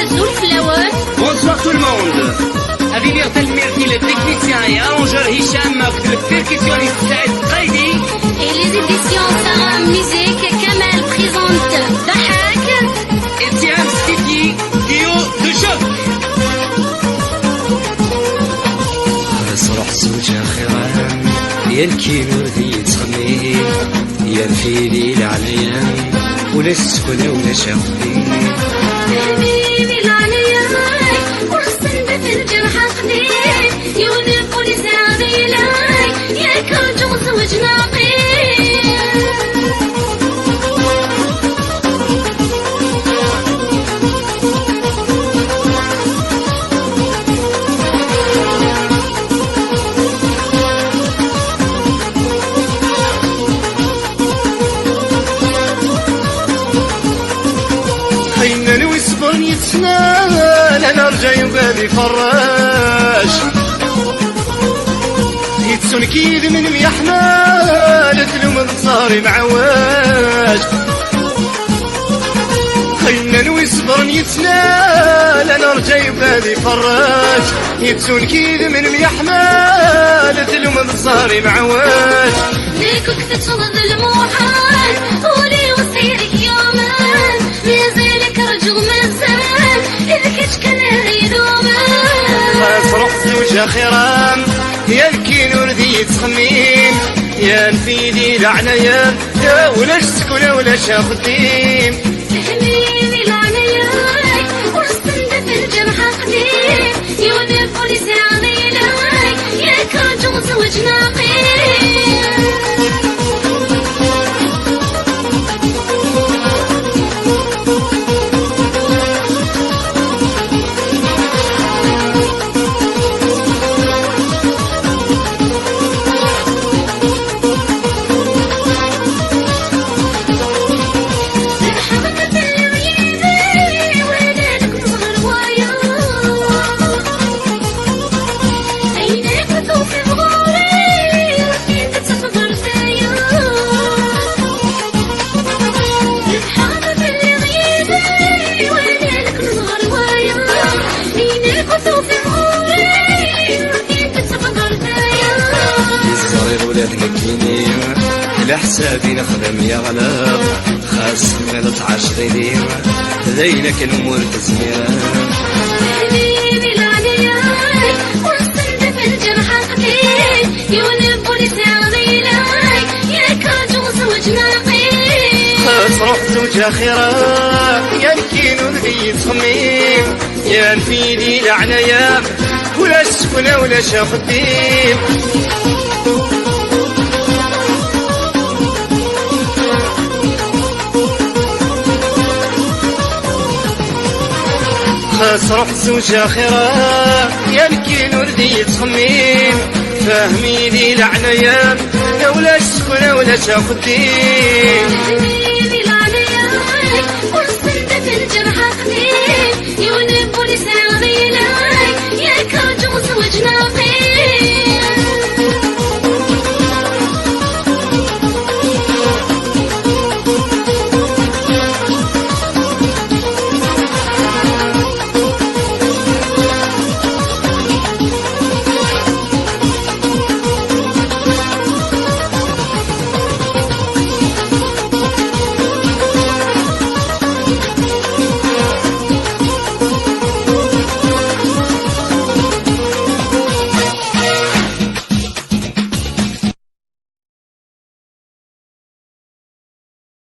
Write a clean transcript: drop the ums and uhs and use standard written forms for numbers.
Azul Flower. Bonsoir tout le monde. Avivier Telmirki, le technicien et arrangeur Hicham, le percussionniste Saïd Qaidi. Et les éditions Sarah Musique, Kamel présente Dahak. Et Tiam Stiki, Guillaume de Choc. صرح زوجها خيران يا الكيلو ذي تخمين يا الفيلي العليان ولا السكنة ولا شاخدين حبيبي العلياي وحسن بفرج الحقدين يوني بوليس عضيلاي يا كوجو زوج ناقين خينا ويصبر يتسنى انا رجع يبالي فراش يتسون كيد من ميحمال تلوم انتصاري معواش خينا ويصبر يتسنى انا رجع يبالي فراش يتسون كيد من ميحمال تلوم انتصاري معواش ليك كنت تغض الموحال قولي وسيرك يومان ميزيلك رجل مزال إذا كان يدومان صرح زوجها خيران يا الكينور ذي تخمين يا الفيدي العنايان يا ولا السكنة ولا شاخدين حبيبي العناياي وحسن بفرج الحقدين يوني بوليس عضيلاي يا كوجو زوج ناقين على حسابي نخدم يا غلاب خاص غلط 10 دير ذينك الامور تزمير حبيبي العناياي وحسن بفرج الحقدين يوني بوليس عضيلاي يا كوجو زوج ناقين صرح زوجها خيران يا الكينو ذي تخمين يا الفيدي العنايان ولا السكنة ولا شاخدين صرح زوجها خيران يا الكينو ذي تخمين فهمي لي العنايان ولا السكنة ولا شاخدين